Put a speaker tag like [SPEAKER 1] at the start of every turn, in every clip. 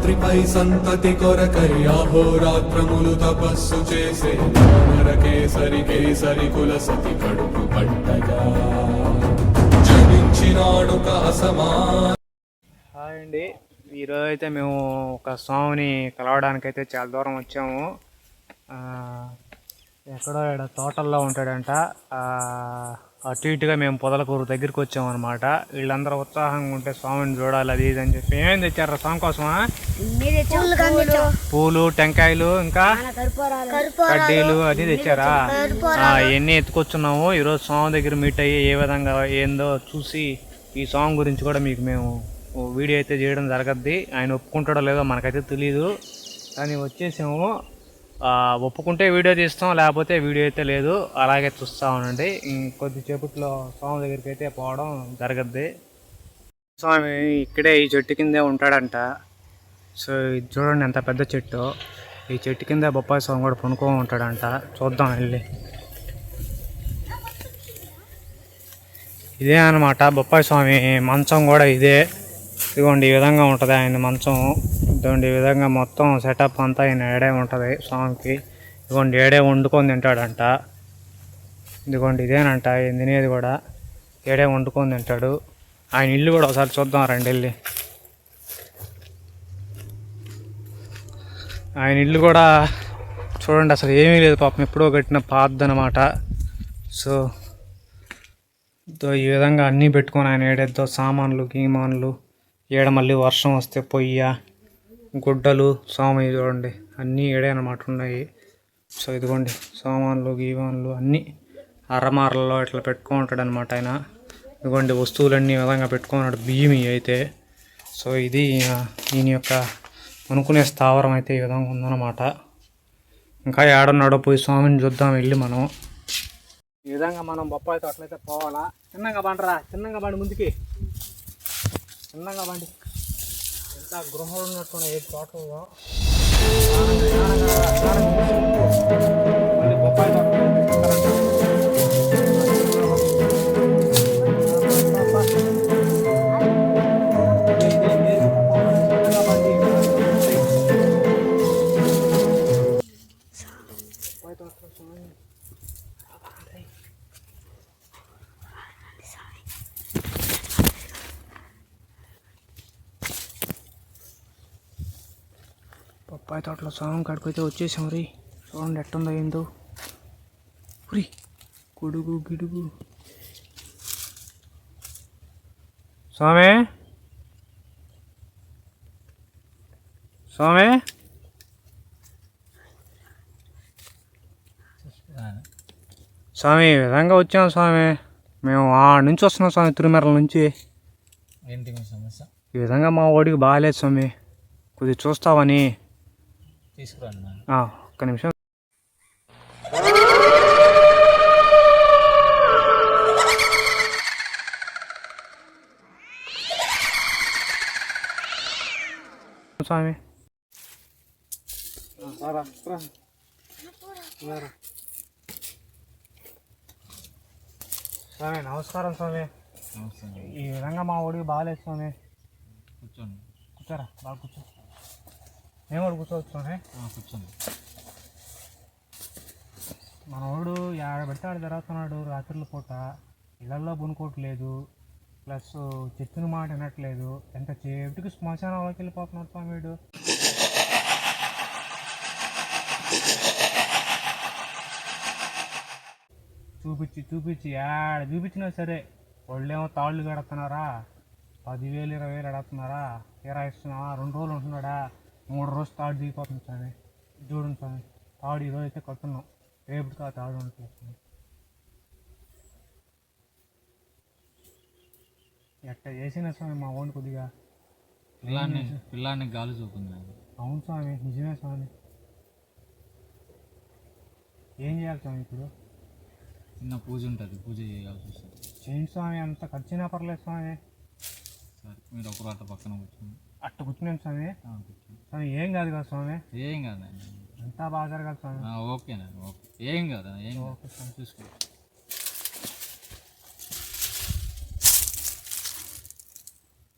[SPEAKER 1] రాత్రిపై సంతతి కొరకై అహోరాత్రములు తపస్సు చేసే నరకేసరి కేసరి కుల సతి కడుపు పట్టగా జనించినాడు కాసమా.
[SPEAKER 2] హాయ్ అండి, ఈరోజు అయితే మేము ఒక స్వామిని కలవడానికైతే చాలా దూరం వచ్చాము. ఎక్కడో ఇక్కడ తోటల్లో ఉంటాడంట. అటు ఇటుగా మేము పొదలకూరు దగ్గరికి వచ్చాము అనమాట. వీళ్ళందరూ ఉత్సాహంగా ఉంటే స్వామిని చూడాలి అది ఇది అని చెప్పి ఏమేమి తెచ్చారా స్వామి కోసమా? పూలు, టెంకాయలు, ఇంకా కడ్డీలు అన్నీ తెచ్చారా? ఇవన్నీ ఎత్తుకొచ్చున్నాము. ఈరోజు స్వామి దగ్గర మీట్ అయ్యి ఏ విధంగా ఏందో చూసి ఈ స్వామి గురించి కూడా మీకు మేము వీడియో అయితే చేయడం జరగద్ది. ఆయన ఒప్పుకుంటాడో లేదో మనకైతే తెలీదు, కానీ వచ్చేసాము. ఒప్పుకుంటే వీడియో తీస్తాం, లేకపోతే వీడియో అయితే లేదు, అలాగే చూస్తూ ఉండండి. కొద్దిసేపట్లో స్వామి దగ్గరికి అయితే పోవడం జరగద్ది. స్వామి ఇక్కడే ఈ చెట్టు కిందే ఉంటాడంట. సో ఇది చూడండి ఎంత పెద్ద చెట్టు. ఈ చెట్టు కింద బొప్పాయి స్వామి కూడా పనుకొని ఉంటాడంట. చూద్దాం వెళ్ళి. ఇదే అనమాట బొప్పాయి స్వామి మంచం కూడా ఇదే. ఇదిగోండి ఈ విధంగా ఉంటుంది ఆయన మంచం. ఇదిగోండి ఈ విధంగా మొత్తం సెటప్ అంతా ఆయన ఏడే ఉంటుంది స్వామికి. ఇదిగోండి ఏడే వండుకొని తింటాడంట. ఇదిగోండి ఇదేనంట ఆయన తినేది కూడా, ఏడే వండుకొని తింటాడు. ఆయన ఇల్లు కూడా ఒకసారి చూద్దాం రండి వెళ్ళి. ఆయన ఇల్లు కూడా చూడండి, అసలు ఏమీ లేదు పాపం, ఎప్పుడో కట్టిన పాతదనమాట. సో ఈ విధంగా అన్నీ పెట్టుకొని ఆయన ఏడేద్దో సామాన్లు గీమాన్లు, ఏడ మళ్ళీ వర్షం వస్తే పొయ్య, గుడ్డలు, స్వామి చూడండి అన్నీ ఏడే అనమాట ఉన్నాయి. సో ఇదిగోండి సామాన్లు గీమాన్లు అన్నీ అరమారల్లో ఇట్లా పెట్టుకుంటాడు అనమాట ఆయన. ఇదిగోండి వస్తువులన్నీ ఈ విధంగా పెట్టుకున్నాడు, బియ్యం అయితే. సో ఇది ఈయన యొక్క అనుకునే స్థావరం అయితే ఈ విధంగా ఉందన్నమాట. ఇంకా ఏడున్నాడో పోయి స్వామిని చూద్దాం వెళ్ళి మనం. ఈ విధంగా మనం బొప్పాయి తోటలైతే పోవాలా. చిన్నగా బండరా, చిన్నగా బండి ముందుకి, చిన్నగా బండి. ఎంత గృహాలు ఉన్నట్టున్నాయి ఏ తోటలో. మళ్ళీ బొప్పాయి తోట బొప్పాయి తోటలో స్వామి కాడికి అయితే వచ్చేసాం. రీ చూడండి ఎట్టుందో ఏందో. రీ కొడుగు గిడుగు స్వామి, స్వామి స్వామి ఈ విధంగా వచ్చాం స్వామి. మేము నుంచి వస్తున్నాం స్వామి, తిరుమల నుంచి.
[SPEAKER 3] ఏంటి సమస్య?
[SPEAKER 2] ఈ విధంగా మా ఓడికి బాగాలేదు స్వామి, కొద్దిగా చూస్తావని.
[SPEAKER 3] తీసుకురండి.
[SPEAKER 2] ఒక్క నిమిషం. స్వామి స్వామి నమస్కారం స్వామి. ఈ విధంగా మా ఓడికి బాగాలేదు స్వామి.
[SPEAKER 3] కూర్చోండి.
[SPEAKER 2] కూర్చోరా, బాగా కూర్చో. మేము కూడా కూర్చోవచ్చు స్వామి.
[SPEAKER 3] కూర్చోండి.
[SPEAKER 2] మనోడు ఏడ పెడితే ఆడ జరుగుతున్నాడు. రాత్రుల పూట ఇళ్లల్లో బునుకోవట్లేదు, ప్లస్ చెప్పిన మాట వినట్లేదు. ఎంత చేపటికి శ్మశానంలోకి వెళ్ళిపోతున్నాడు స్వామి వీడు. చూపించి ఏడ చూపించినా సరే వాళ్ళేమో తాళ్ళు కడుతున్నారా, 10,000 20,000 అడుగుతున్నారా, తీరా ఇస్తున్నావా, 2 రోజులు ఉంటున్నాడా, 3 రోజులు తాడు దిగిపోతుంది స్వామి. చూడండి స్వామి, తాడు ఈరోజు అయితే కట్టున్నాం, రేపుకి ఆ తాడు ఉంటుంది. ఎట్ట చేసిన స్వామి మా ఓన్ కొద్దిగా
[SPEAKER 3] పిల్లాన్ని గాలి చూపుంది.
[SPEAKER 2] అవును స్వామి, నిజమే స్వామి. ఏం చేయాలి స్వామి ఇప్పుడు?
[SPEAKER 3] చిన్న పూజ ఉంటుంది, పూజ చేయాల్సి వస్తుంది.
[SPEAKER 2] చేయండి స్వామి, అంత ఖర్చైనా పర్లేదు స్వామి.
[SPEAKER 3] సరే మీరు ఒకరు అట్ట పక్కన కూర్చోండి.
[SPEAKER 2] అట్ట కూర్చున్నాను స్వామి.
[SPEAKER 3] కూర్చోండి.
[SPEAKER 2] స్వామి ఏం కాదు కదా స్వామి?
[SPEAKER 3] ఏం కాదండి,
[SPEAKER 2] అంతా బాగా జరగాలి స్వామి.
[SPEAKER 3] ఓకేనండి, ఓకే. ఏం కాదా, ఏం
[SPEAKER 2] ఓకే స్వామి,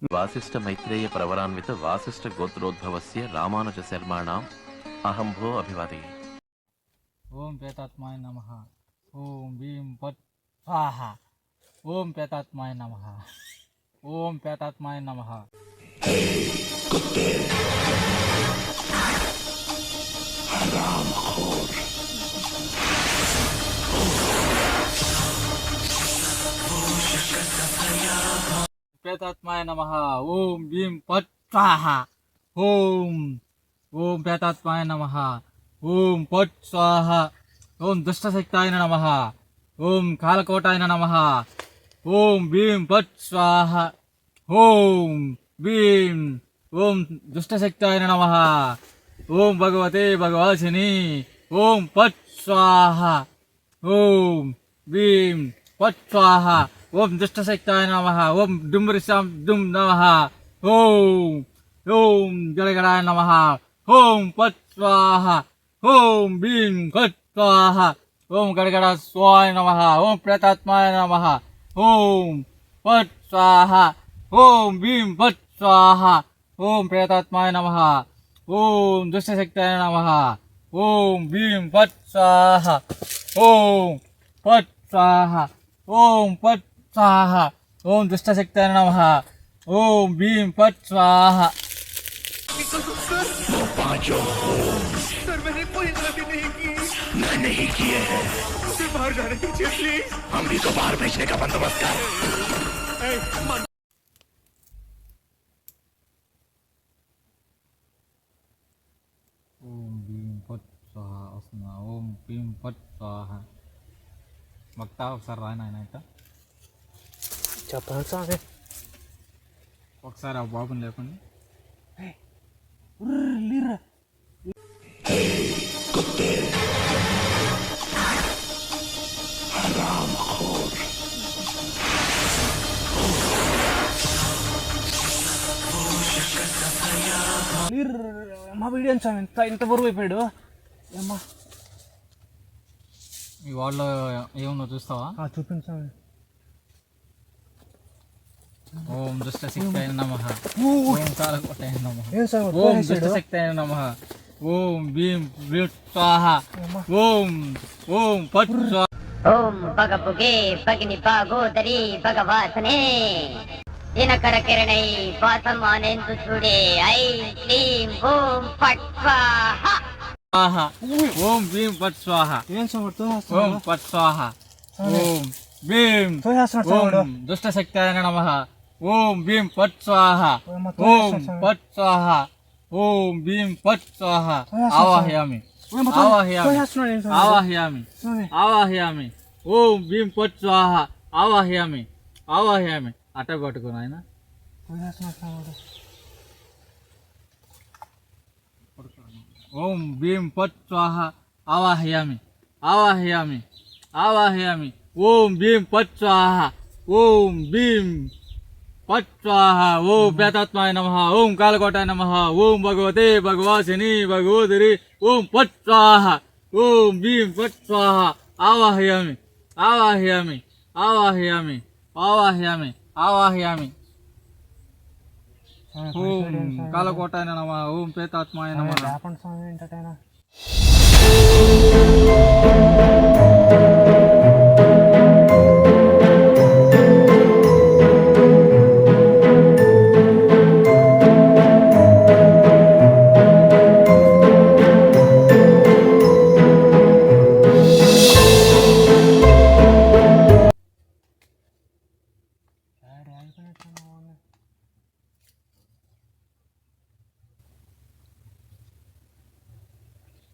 [SPEAKER 4] వాసిష్ఠ మైత్రేయ ప్రవరాన్విత వాసిష్ఠ గోత్రోద్భవస్య రామానుజ శర్మాణం అహం భో అభివాదే.
[SPEAKER 3] ఓం ప్రేతాత్మాయ నమః. ఓం భీం పట్ స్వాహ. ఓం ప్రేతాత్మాయ నమః. ఓం ప్రేతాత్మాయ నమః. ప్రేతాత్మాయ నమః. ఓం భీం పట్ స్వాహ. ఓం ఓం ప్రేతాత్మాయ నమః. ఓం పట్ స్వాహ. ఓం దుష్టశక్తాయ నమః. ఓం కాలకోటాయ నమః. ఓం భీం పట్ స్వాహ. ఓం భీం ఓం దుష్టశక్తాయ నమః. ఓం భగవతే భగవాసిని. ఓం పట్ స్వాహ. ఓం భీం పట్ స్వాహ. ఓం దుష్టశక్తాయ నమః. ఓం డుంబరిశాం డుం నమః. ఓం ఓం గడగడాయ నమః. ఓం పట్ స్వాహ. ఓం భీం పట్ స్వాహ. ఓం గడగడ స్వాయ నమః. ఓం ప్రేతాత్మాయ నమః. ఓం పట్ స్వాహ. ఓం భీం పట్ స్వాహ. ఓం ప్రేతాత్మాయ నమః. ఓం దుష్టశక్తాయ నమః. ఓం భీం పట్ స్వాహ. ఓం పట్ స్వాహ. ఓం పట్ స్వాహ. ఓం దుష్టశక్తాయ నమః. ఓం భీం పట్ స్వాహ. ఓం భీం పట్ స్వాహ వస్తున్నా. ఓం భీం పట్ స్వాహ. భక్త ఒకసారి రాయన ఆయన అయితే
[SPEAKER 2] చెప్పండి స్వామి.
[SPEAKER 3] ఒకసారి ఆ బాబుని లేకుండా
[SPEAKER 2] మా వీడియో స్వామి ఇంత బరువు అయిపోయాడు. అమ్మా
[SPEAKER 3] ఈ వాళ్ళలో ఏముందో చూస్తావా?
[SPEAKER 2] చూపించు స్వామి.
[SPEAKER 3] ఓం దుష్టశక్తాయ నమః. ఓం కాలకోటాయ నమః. ఓం దుష్టశక్తాయ నమః. ఓం భీం భీం స్వాహ. ఓం ఓం పట్ స్వాహ.
[SPEAKER 5] ఓం భగపుగే భగిని భాగోదరి భగవాసనే దినకర కిరణై పాసమానేందు చూడే ఐ క్లీం ఓం పట్ స్వాహ.
[SPEAKER 3] ఓం భీం పట్ స్వాహ.
[SPEAKER 2] ఏం స్వామి
[SPEAKER 3] ఓం పట్ స్వాహ. ఓం భీం ఓం దుష్టశక్తాయ నమః. ఓం భీం పట్ స్వాహ. ఓం పట్ స్వాహ. ఓం భీం పట్ స్వాహ. ఆవాహయామి ఆవాహయామి ఆవాహయామి ఆవాహయామి. ఓం భీం పట్ స్వాహ. ఆవాహయామి ఆవాహయామి. అట్ట పట్టుకో నాయన. ఓం భీం పట్ స్వాహ. ఆవాహయామి ఆవాహయామి ఆవాహయామి. ఓం భీం పట్ స్వాహ. ఓం భీం పట్ స్వాహ. ఓం ప్రేతాత్మాయ నమః. ఓం కాలకోటాయ నమః. ఓం భగవతే భగవాసిని భగవోదరి. ఓం పట్ స్వాహ. ఓం భీం పట్ స్వాహ. ఆవాహయామి ఆవాహయామి ఆవాహయామి ఆవాహయామి ఆవాహయామి. ఓం కాలకోటాయ నమః. ఓం ప్రేతాత్మాయ నమః.
[SPEAKER 2] స్వామి ఏంటైనా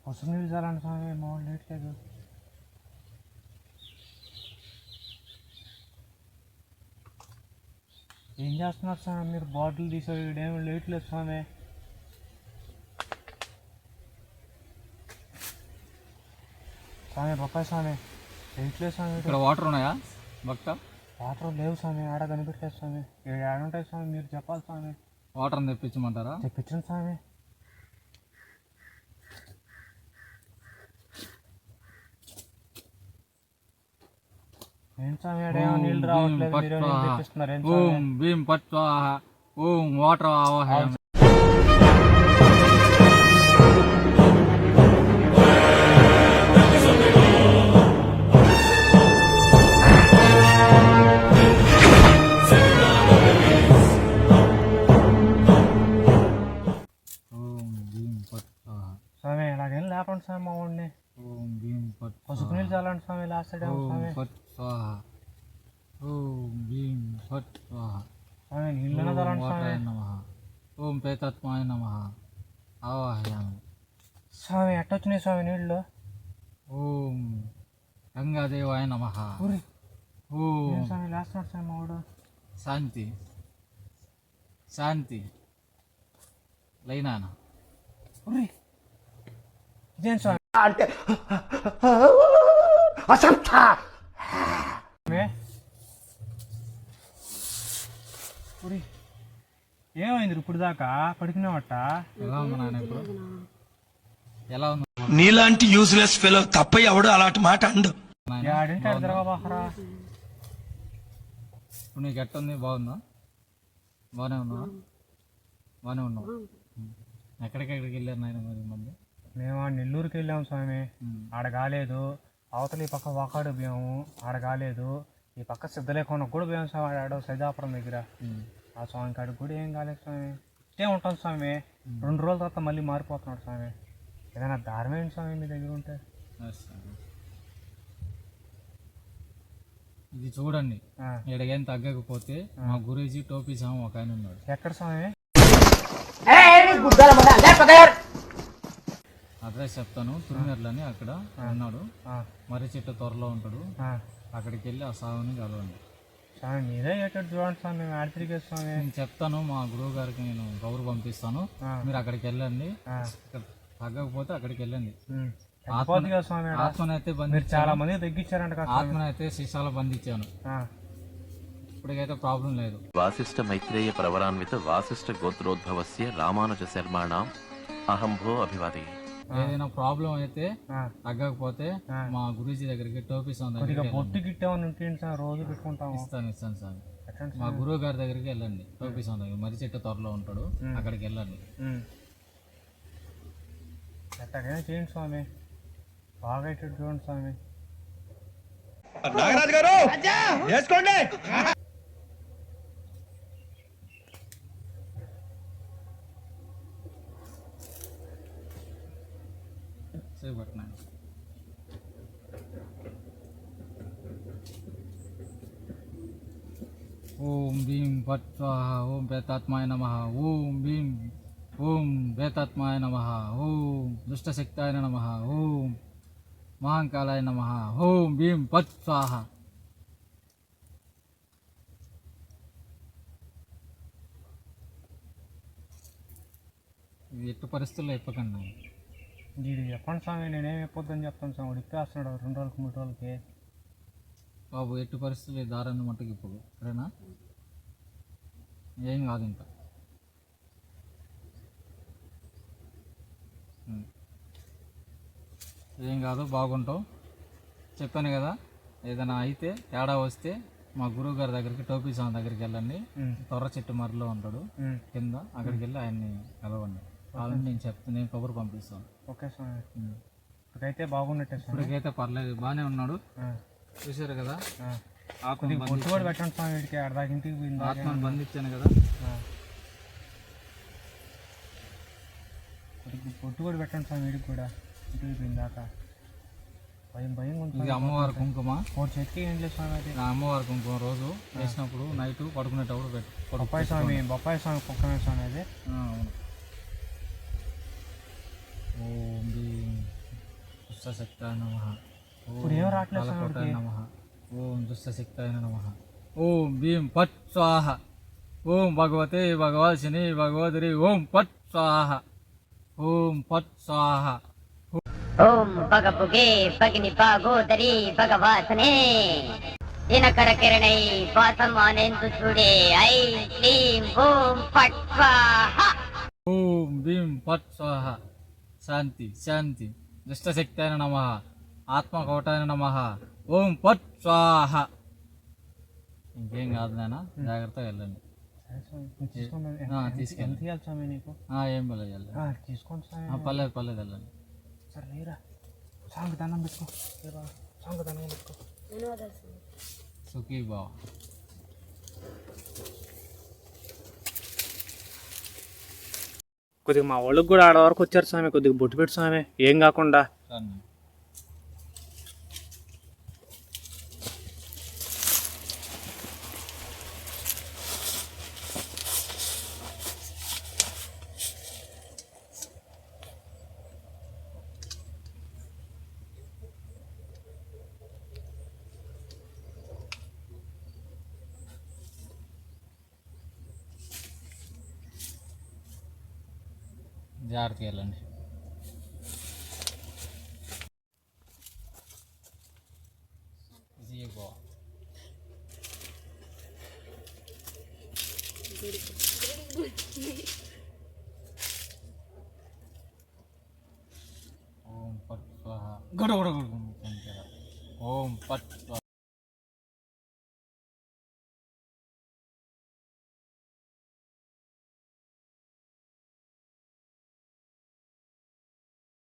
[SPEAKER 2] పసుపు నీళ్ళు చాలండి స్వామి. మా వాళ్ళు లేట్ లేదు. ఏం చేస్తున్నారు స్వామి మీరు? బాటిల్ తీసారు. ఇదేమి లేట్ లేదు స్వామి. స్వామి బొప్పాయి స్వామి లేట్ లేదు స్వామి.
[SPEAKER 3] ఇక్కడ వాటర్ ఉన్నాయా భక్త?
[SPEAKER 2] వాటర్ లేవు స్వామి. ఆడ కనిపెట్టలేదు స్వామి. ఏడ ఉంటాయి స్వామి? మీరు చెప్పాలి స్వామి.
[SPEAKER 3] వాటర్ తెప్పించమంటారా?
[SPEAKER 2] తెప్పించండి స్వామి. ఏం స్వామి ఆడేమో నీళ్ళు రావట్లేదు. మీరు తెప్పిస్తున్నారు ఏం
[SPEAKER 3] ఓం
[SPEAKER 2] స్వామి?
[SPEAKER 3] భీం పట్ స్వాహ. ఓం వాటర్ ఆవాహయామి. ఓం భీం పట్ స్వాహ.
[SPEAKER 2] స్వామి ఇలాగేం లేపండి స్వామి మా వాడిని.
[SPEAKER 3] ఓం భీం పట్
[SPEAKER 2] పసుపు నీళ్ళు చల్లండి స్వామి లాస్ట్ టైం
[SPEAKER 3] ఓం
[SPEAKER 2] స్వామి.
[SPEAKER 3] పట్ స్వాహ. ఓం భీం పట్ స్వాహ.
[SPEAKER 2] స్వామి నీళ్ళనే
[SPEAKER 3] ఓం
[SPEAKER 2] చల్లండి స్వామి.
[SPEAKER 3] వాటాయ నమః. ఓం ప్రేతాత్మాయ నమః. ఆవాహయామి.
[SPEAKER 2] స్వామి ఎట్టొచ్చినాయి స్వామి నీళ్ళు.
[SPEAKER 3] ఓం గంగాదేవాయ నమః.
[SPEAKER 2] ఊరి
[SPEAKER 3] ఓం
[SPEAKER 2] ఏం స్వామి లేస్తున్నాడు స్వామి మా వాడు.
[SPEAKER 3] శాంతి శాంతి లైనానా.
[SPEAKER 2] ఊరి ఇదేం స్వామి. స్వామి. ఊరి ఏమైంది ఇప్పుడు దాకా పడుకునేవట.
[SPEAKER 3] ఎలా ఉంది నాన్న ఇప్పుడు? ఎలా ఉంది
[SPEAKER 6] నీలాంటి యూజ్లెస్ ఫెలో తప్ప ఎవడు అలాంటి మాట అండు.
[SPEAKER 3] నాయన?
[SPEAKER 2] ఏడింటి తిరగబాహరా.
[SPEAKER 3] ఇప్పుడు నీకు ఎట్టుంది? బాగుందా? బాగానే ఉన్నావా? బాగానే ఉన్నావు. ఎక్కడికెక్కడికి వెళ్ళారు నాయన మరి మళ్ళీ?
[SPEAKER 2] మేము ఆ నెల్లూరుకి వెళ్ళాము స్వామి.
[SPEAKER 3] ఉమ్.
[SPEAKER 2] ఆడ కాలేదు. అవతల ఈ పక్క వాకాడు పోయాము, ఆడ కాలేదు. ఈ పక్క సిద్ధలేకుండా కూడా పోయాము స్వామి. ఆడ సైదాపురం దగ్గర
[SPEAKER 3] ఉమ్.
[SPEAKER 2] ఆ స్వామి కాడికి కూడా ఏం కాలేదు స్వామి. ఇట్టే ఉంటాం స్వామి. 2 రోజుల తర్వాత మళ్ళీ మారిపోతున్నాడు స్వామి. ఏదైనా దారం ఏంటి స్వామి మీ దగ్గర ఉంటే.
[SPEAKER 3] ఇది చూడండి,
[SPEAKER 2] ఆ,
[SPEAKER 3] ఎడగేం తగ్గకపోతే మా గురూజీ టోపీ స్వామి ఒక ఆయన ఉన్నాడు.
[SPEAKER 2] ఎక్కడ స్వామి.
[SPEAKER 3] అడ్రస్ చెప్తాను. తురిమెర్లని అక్కడ ఉన్నాడు.
[SPEAKER 2] ఆ,
[SPEAKER 3] మర్రి చెట్టు త్వరలో ఉంటాడు.
[SPEAKER 2] ఆ.
[SPEAKER 3] అక్కడికి వెళ్ళి ఆ సాగుని కలవండి.
[SPEAKER 2] స్వామి మీరే ఎక్కడ చూడండి స్వామి. మేము ఆడ తిరిగే స్వామి.
[SPEAKER 3] నేను చెప్తాను, మా గురువు గారికి నేను కబురు పంపిస్తాను.
[SPEAKER 2] ఆ.
[SPEAKER 3] మీరు అక్కడికి వెళ్ళండి.
[SPEAKER 2] ఆ,
[SPEAKER 3] ఇక్కడ తగ్గకపోతే అక్కడికి వెళ్ళండి.
[SPEAKER 2] ఉమ్. తగ్గిపోద్ది కదా స్వామి ఆడ.
[SPEAKER 3] ఆత్మనైతే
[SPEAKER 2] మీరు
[SPEAKER 3] బంధించాను.
[SPEAKER 2] చాలా మంది తగ్గించారంట కదా స్వామి.
[SPEAKER 3] ఆత్మనైతే శిశాల బంధించాను.
[SPEAKER 2] ఆ,
[SPEAKER 3] ఇప్పటికైతే ప్రాబ్లం లేదు.
[SPEAKER 4] వాసిష్ఠ మైత్రేయ ప్రవరాన్విత వాసిష్ఠ గోత్రోద్భవస్య రామానుజ శర్మాణం అహంభో అభివాదే.
[SPEAKER 3] ఏదైనా ప్రాబ్లం అయితే
[SPEAKER 2] ఆ.
[SPEAKER 3] తగ్గకపోతే మా గురూజీ దగ్గరికి టోపీ స్వామి
[SPEAKER 2] కొద్దిగా
[SPEAKER 3] దగ్గరికి
[SPEAKER 2] బొట్టు గిట్టేమని ఉంటుంది సార్. రోజు పెట్టుకుంటాము.
[SPEAKER 3] ఇస్తాను సార్.
[SPEAKER 2] ఎట్టండి
[SPEAKER 3] మా గురువు గారి దగ్గరికి వెళ్ళండి. టోపీ స్వామి దగ్గర మర్రి చెట్టు త్వరలో ఉంటాడు. అక్కడికి వెళ్ళండి.
[SPEAKER 2] ఎట్టగైనా చేయండి స్వామి. బాగా ఇటు చూడండి స్వామి.
[SPEAKER 6] నాగరాజు గారు వేసుకోండి.
[SPEAKER 3] చేపట్టినా ఓం భీం పట్ స్వాహ. ఓం ప్రేతాత్మాయ నమః. ఓం భీం. ఓం ప్రేతాత్మాయ నమః. ఓం దుష్టశక్తాయ నమః. ఓం మహాంకాలాయ నమః. ఓం భీం పట్ స్వాహ. ఇది ఎట్టు పరిస్థితుల్లో ఇప్పకండి.
[SPEAKER 2] ఇది చెప్పండి స్వామి. నేనేం చెప్పొద్దని చెప్తాను స్వామి. వాడు ఇప్పేస్తున్నాడు 2 రోజులకి 3 రోజులకి.
[SPEAKER 3] బాబు ఎట్టు పరిస్థితులు ఈ దారాన్ని మట్టుకు ఇప్పుడు సరేనా? ఏం కాదు ఇంకా. ఏం కాదు, బాగుంటావు. చెప్పాను కదా, ఏదైనా అయితే తేడా వస్తే మా గురువు గారి దగ్గరికి టోపీ స్వామి దగ్గరికి వెళ్ళండి. తొర్ర చెట్టు మరిలో ఉంటాడు కింద. అక్కడికి వెళ్ళి ఆయన్ని కలవండి. వాళ్ళని నేను కబురు పంపిస్తాను.
[SPEAKER 2] ఓకే స్వామి. ఇప్పుడైతే బాగున్నట్టే స్వామి.
[SPEAKER 3] ఇప్పటికైతే పర్లేదు, బాగానే ఉన్నాడు.
[SPEAKER 2] ఆ,
[SPEAKER 3] చూసారు కదా,
[SPEAKER 2] కొద్దిగా బొట్టు కూడా పెట్టండి స్వామి. వీడికి ఆడదాకా ఇంటికి పోయింది.
[SPEAKER 3] ఆత్మను బంధించాను కదా.
[SPEAKER 2] కొద్దిగా బొట్టు కూడా పెట్టండి స్వామి. వీడికి కూడా ఇంటికి పోయింది దాకా. భయం భయం
[SPEAKER 3] ఇది
[SPEAKER 2] ఉంటుంది.
[SPEAKER 3] అమ్మవారి కుంకుమ.
[SPEAKER 2] 4 చేతికి ఏం లేదు స్వామి. అది
[SPEAKER 3] నా అమ్మవారి కుంకుమ రోజు వేసినప్పుడు నైట్ పడుకునేటప్పుడు
[SPEAKER 2] బొప్పాయి స్వామి. బొప్పాయి స్వామి కుక్కమే స్వామి అది.
[SPEAKER 3] అవును. ఓం భీం దుష్టశక్తాయ నమః.
[SPEAKER 2] ఇప్పుడు ఏం రావట్లేదు స్వామి
[SPEAKER 3] కాలకోటాయ
[SPEAKER 2] వాడికి.
[SPEAKER 3] నమః. ఓం దుష్టశక్తాయ నమః. ఓం భీం పట్ స్వాహ. ఓం భగవతే భగవాసిని భగవదరి ఓం పట్ స్వాహ. ఓం పట్ స్వాహ.
[SPEAKER 5] ఓం భగపుగే భగిని భాగోదరి భగవాసనే దినకర కిరణై పాసమానేందు చూడే ఐం క్లీం ఓం ఫట్ స్వాహ.
[SPEAKER 3] ఓం భీం పట్ స్వాహ. శాంతి శాంతి. దుష్టశక్తాయ నమః. ఆత్మకోటాయ నమః. ఓం పట్ స్వాహ. ఇంకేం కాదు నాయన, జాగ్రత్తగా వెళ్ళండి. తీసుకెళ్ళి
[SPEAKER 2] ఎంత ఇవ్వాలి స్వామి నీకు?
[SPEAKER 3] ఏం పర్లేదు
[SPEAKER 2] తీసుకోండి స్వామి.
[SPEAKER 3] పర్లేదు వెళ్ళండి.
[SPEAKER 2] సరే లేరా సాంగ్ దండం పెట్టుకో, సాంగ్ దండం పెట్టుకో.
[SPEAKER 3] సుఖీ బావ.
[SPEAKER 2] కొద్దిగా మా వాళ్ళకి కూడా ఆడ వరకు వచ్చారు స్వామి, కొద్దిగా బొట్టు పెట్టు స్వామి, ఏం కాకుండా.
[SPEAKER 3] రండి. జాగ్రత్తగా వెళ్ళండి. ఇది బావ. ఓం పట్ స్వాహ. ఓం పట్ స్వాహ.